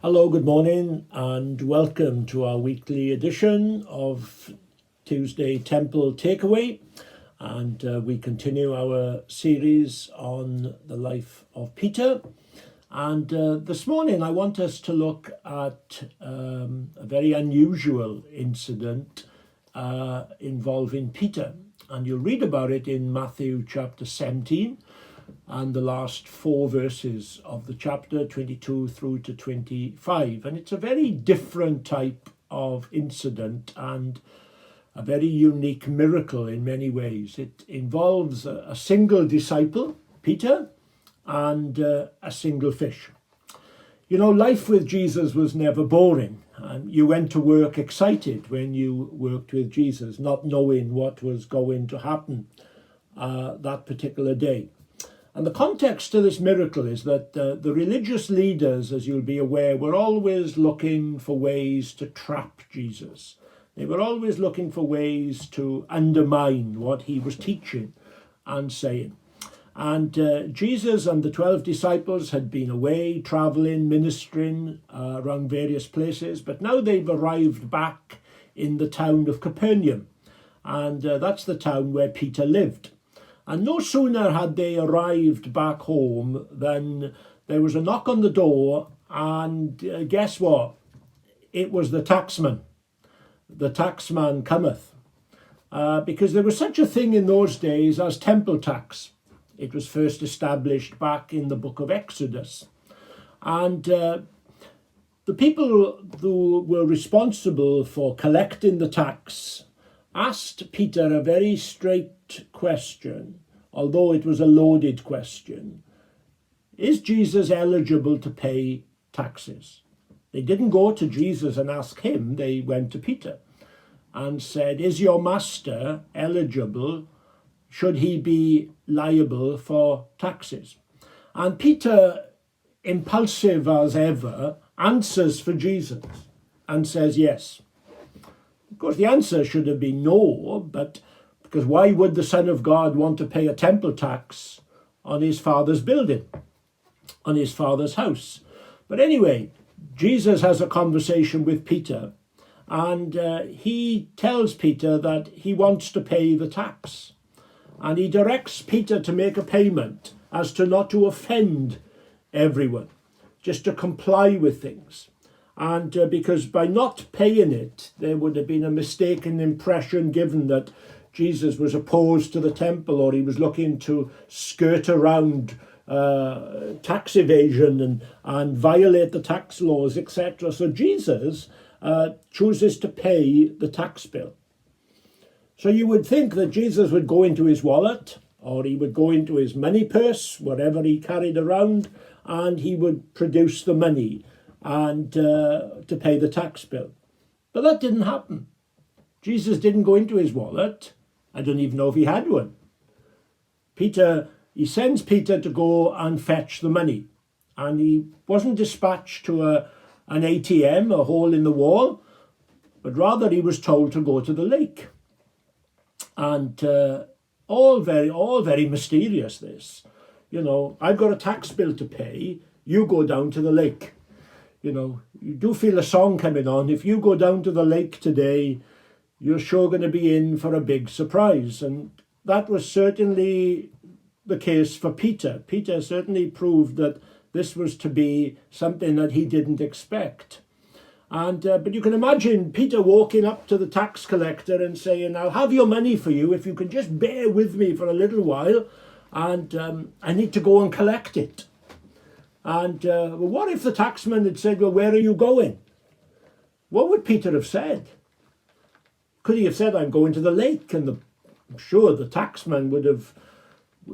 Hello, good morning, and welcome to our weekly edition of Tuesday Temple Takeaway. And we continue our series on the life of Peter. And this morning I want us to look at a very unusual incident involving Peter. And you'll read about it in Matthew chapter 17. And the last four verses of the chapter, 22 through to 25. And it's a very different type of incident and a very unique miracle in many ways. It involves a single disciple, Peter, and a single fish. You know, life with Jesus was never boring. And you went to work excited when you worked with Jesus, not knowing what was going to happen that particular day. And the context to this miracle is that the religious leaders, as you'll be aware, were always looking for ways to trap Jesus. They were always looking for ways to undermine what he was teaching and saying. And Jesus and the 12 disciples had been away, traveling, ministering around various places, but now they've arrived back in the town of Capernaum. And that's the town where Peter lived. And no sooner had they arrived back home than there was a knock on the door, and guess what? It was the taxman. The taxman cometh. Because there was such a thing in those days as temple tax. It was first established back in the book of Exodus. And the people who were responsible for collecting the tax asked Peter a very straight question, although it was a loaded question. Is Jesus eligible to pay taxes? They didn't go to Jesus and ask him, they went to Peter and said, is your master eligible? Should he be liable for taxes? And Peter, impulsive as ever, answers for Jesus and says yes. Of course, the answer should have been no, but because why would the Son of God want to pay a temple tax on his father's building, on his father's house? But anyway, Jesus has a conversation with Peter, and he tells Peter that he wants to pay the tax. And he directs Peter to make a payment as to not to offend everyone, just to comply with things. And because by not paying it, there would have been a mistaken impression given that Jesus was opposed to the temple, or he was looking to skirt around tax evasion and violate the tax laws, etc. So Jesus chooses to pay the tax bill. So you would think that Jesus would go into his wallet, or he would go into his money purse, whatever he carried around, and he would produce the money and to pay the tax bill. But that didn't happen. Jesus didn't go into his wallet. I don't even know if he had one. He sends Peter to go and fetch the money. And he wasn't dispatched to an ATM, a hole in the wall, but rather he was told to go to the lake. And all very mysterious, this. You know, I've got a tax bill to pay, you go down to the lake. You know, you do feel a song coming on. If you go down to the lake today, you're sure going to be in for a big surprise. And that was certainly the case for Peter. Peter certainly proved that this was to be something that he didn't expect. And but you can imagine Peter walking up to the tax collector and saying, I'll have your money for you if you can just bear with me for a little while, and I need to go and collect it. And well, what if the taxman had said, well, where are you going? What would Peter have said? Could he have said, I'm going to the lake? And I'm sure the taxman would have,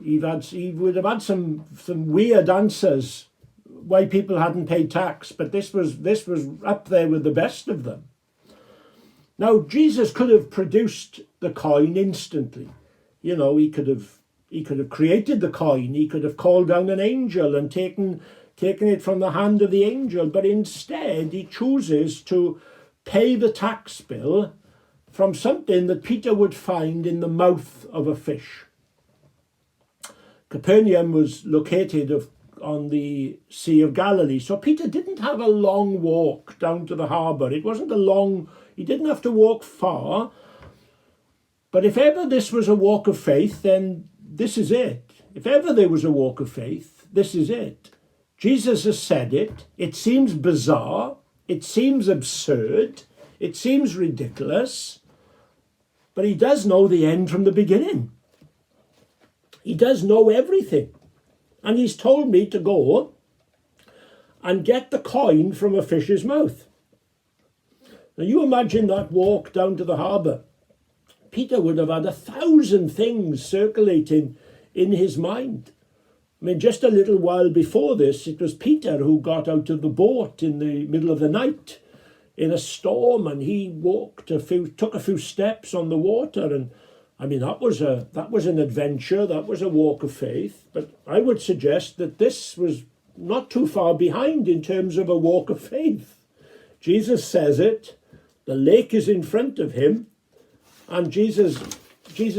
he would have had some weird answers why people hadn't paid tax, but this was up there with the best of them. Now, Jesus could have produced the coin instantly. You know, he could have created the coin. He could have called down an angel and taken it from the hand of the angel, but instead he chooses to pay the tax bill from something that Peter would find in the mouth of a fish. Capernaum was located on the Sea of Galilee. So Peter didn't have a long walk down to the harbour. It wasn't he didn't have to walk far. But if ever this was a walk of faith, then this is it. If ever there was a walk of faith, this is it. Jesus has said it. It seems bizarre. It seems absurd. It seems ridiculous. But he does know the end from the beginning. He does know everything. And he's told me to go and get the coin from a fish's mouth. Now you imagine that walk down to the harbour. Peter would have had 1,000 things circulating in his mind. I mean, just a little while before this, it was Peter who got out of the boat in the middle of the night in a storm, and he took a few steps on the water. And I mean, that was an adventure. That was a walk of faith. But I would suggest that this was not too far behind in terms of a walk of faith. Jesus says it. The lake is in front of him, and Jesus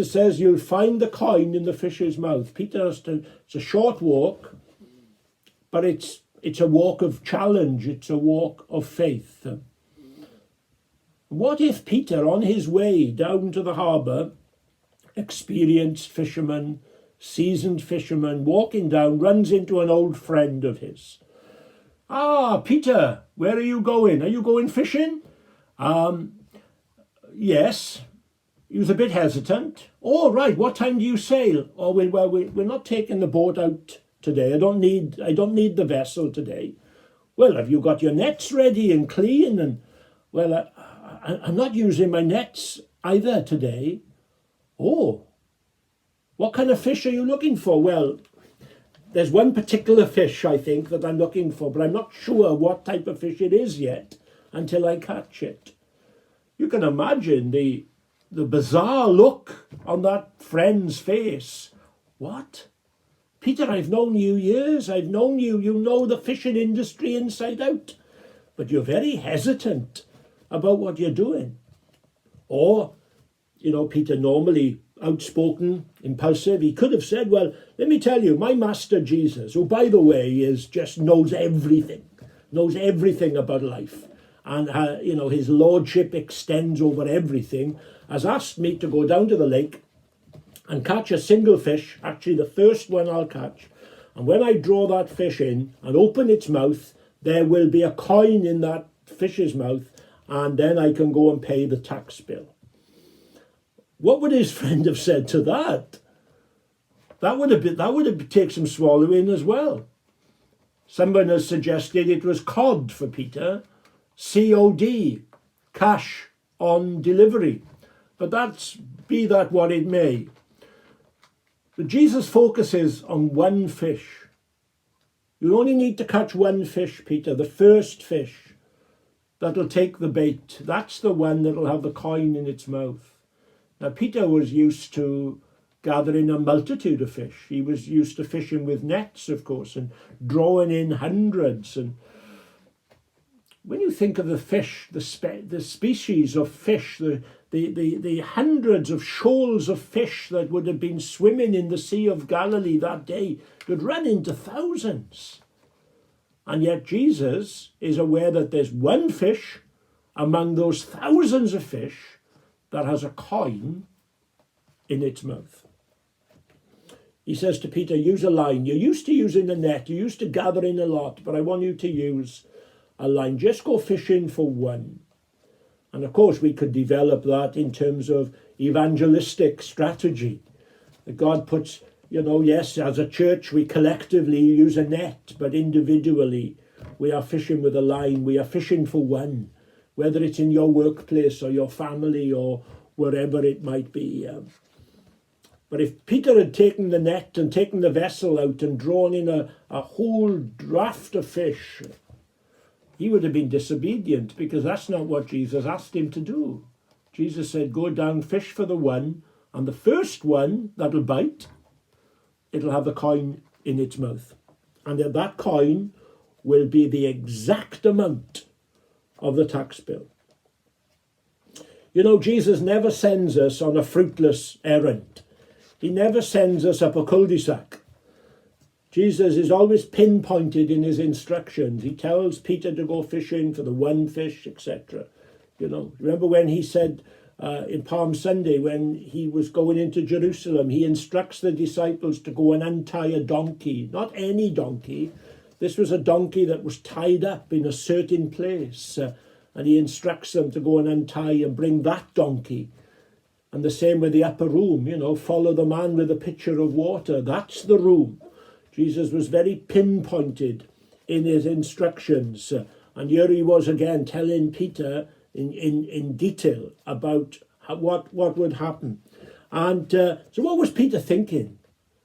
says, "You'll find the coin in the fish's mouth." Peter it's a short walk, but it's a walk of challenge. It's a walk of faith. What if Peter, on his way down to the harbour, experienced fisherman, seasoned fisherman, walking down, runs into an old friend of his? "Ah, Peter, where are you going? Are you going fishing?" "Yes." He was a bit hesitant. "Oh, right. What time do you sail?" "Oh, we're not taking the boat out today. I don't need the vessel today." "Well, have you got your nets ready and clean?" And well, I'm not using my nets either today. "Oh, what kind of fish are you looking for?" "Well, there's one particular fish I think that I'm looking for, but I'm not sure what type of fish it is yet until I catch it." You can imagine the bizarre look on that friend's face. "What? Peter, I've known you years. I've known you. You know the fishing industry inside out. But you're very hesitant about what you're doing." Or, Peter, normally outspoken, impulsive, he could have said, "Well, let me tell you, my master Jesus, who, by the way, knows everything about life. And, his lordship extends over everything, has asked me to go down to the lake and catch a single fish, actually the first one I'll catch. And when I draw that fish in and open its mouth, there will be a coin in that fish's mouth, and then I can go and pay the tax bill." What would his friend have said to that? That would have taken some swallowing as well. Someone has suggested it was COD for Peter, COD, cash on delivery. But be that what it may. But Jesus focuses on one fish. You only need to catch one fish, Peter, the first fish that'll take the bait. That's the one that'll have the coin in its mouth. Now, Peter was used to gathering a multitude of fish. He was used to fishing with nets, of course, and drawing in hundreds. And when you think of the fish, the species of fish, the hundreds of shoals of fish that would have been swimming in the Sea of Galilee that day, could run into thousands. And yet Jesus is aware that there's one fish among those thousands of fish that has a coin in its mouth. He says to Peter, "Use a line. You're used to using a net. You're used to gathering a lot, but I want you to use a line. Just go fishing for one." And of course, we could develop that in terms of evangelistic strategy. That God puts, yes, as a church, we collectively use a net, but individually, we are fishing with a line. We are fishing for one, whether it's in your workplace or your family or wherever it might be. But if Peter had taken the net and taken the vessel out and drawn in a whole draft of fish, he would have been disobedient, because that's not what Jesus asked him to do. Jesus said, "Go down, fish for the one, and the first one that'll bite, it'll have the coin in its mouth. And that coin will be the exact amount of the tax bill." Jesus never sends us on a fruitless errand. He never sends us up a cul-de-sac. Jesus is always pinpointed in his instructions. He tells Peter to go fishing for the one fish, etc. Remember when he said in Palm Sunday, when he was going into Jerusalem, he instructs the disciples to go and untie a donkey. Not any donkey. This was a donkey that was tied up in a certain place. And he instructs them to go and untie and bring that donkey. And the same with the upper room, follow the man with a pitcher of water. That's the room. Jesus was very pinpointed in his instructions. And here he was again telling Peter in detail about what would happen. And so what was Peter thinking?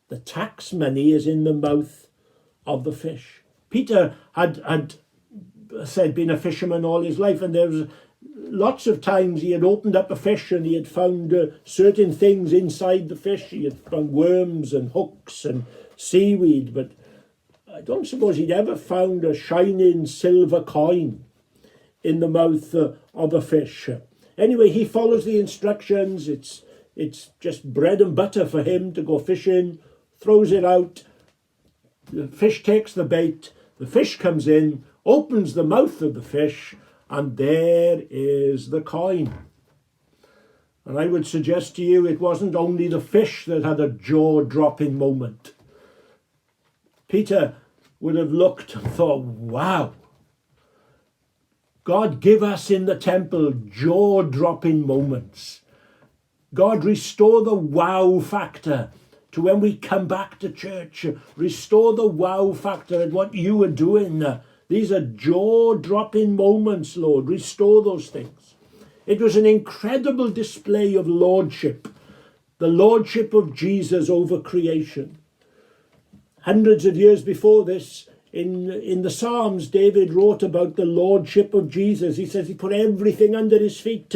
The tax money is in the mouth of the fish. Peter had said been a fisherman all his life, and there was lots of times he had opened up a fish and he had found certain things inside the fish. He had found worms and hooks and seaweed, but I don't suppose he'd ever found a shining silver coin in the mouth of a fish. Anyway, he follows the instructions. It's just bread and butter for him to go fishing, throws it out. The fish takes the bait. The fish comes in, opens the mouth of the fish, and there is the coin. And I would suggest to you it wasn't only the fish that had a jaw-dropping moment. Peter would have looked and thought, wow, God give us in the temple jaw-dropping moments. God restore the wow factor to when we come back to church. Restore the wow factor at what you are doing. These are jaw-dropping moments, Lord. Restore those things. It was an incredible display of lordship, the lordship of Jesus over creation. Hundreds of years before this, in the Psalms, David wrote about the lordship of Jesus. He says he put everything under his feet,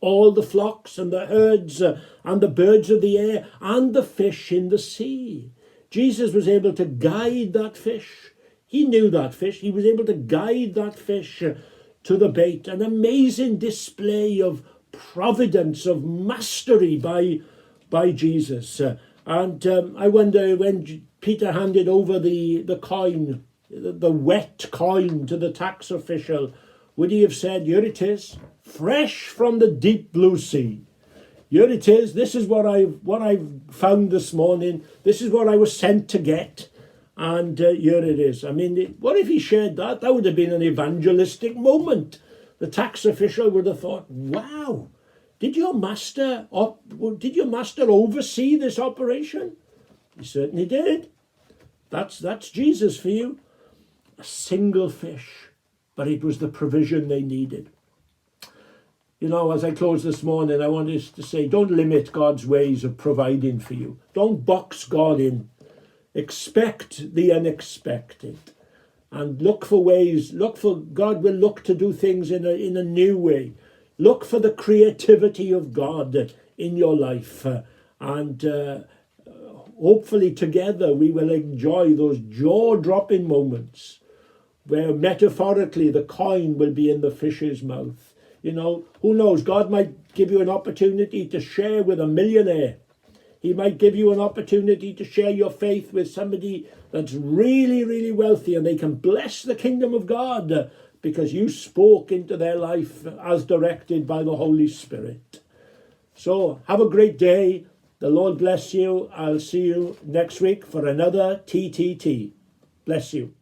all the flocks and the herds and the birds of the air and the fish in the sea. Jesus was able to guide that fish. He knew that fish. He was able to guide that fish to the bait. An amazing display of providence, of mastery by Jesus. And I wonder when Peter handed over the coin, the wet coin to the tax official, would he have said, here it is, fresh from the deep blue sea. Here it is. This is what I've found this morning. This is what I was sent to get. And here it is. I mean, what if he shared that? That would have been an evangelistic moment. The tax official would have thought, wow, did your master oversee this operation? He certainly did. That's Jesus for you. A single fish, but it was the provision they needed. As I close this morning, I wanted to say, don't limit God's ways of providing for you. Don't box God in. Expect the unexpected. And look for ways, God will look to do things in a new way. Look for the creativity of God in your life. And hopefully together we will enjoy those jaw-dropping moments where metaphorically the coin will be in the fish's mouth. Who knows? God might give you an opportunity to share with a millionaire. He might give you an opportunity to share your faith with somebody that's really, really wealthy, and they can bless the kingdom of God because you spoke into their life as directed by the Holy Spirit. So have a great day. The Lord bless you. I'll see you next week for another TTT. Bless you.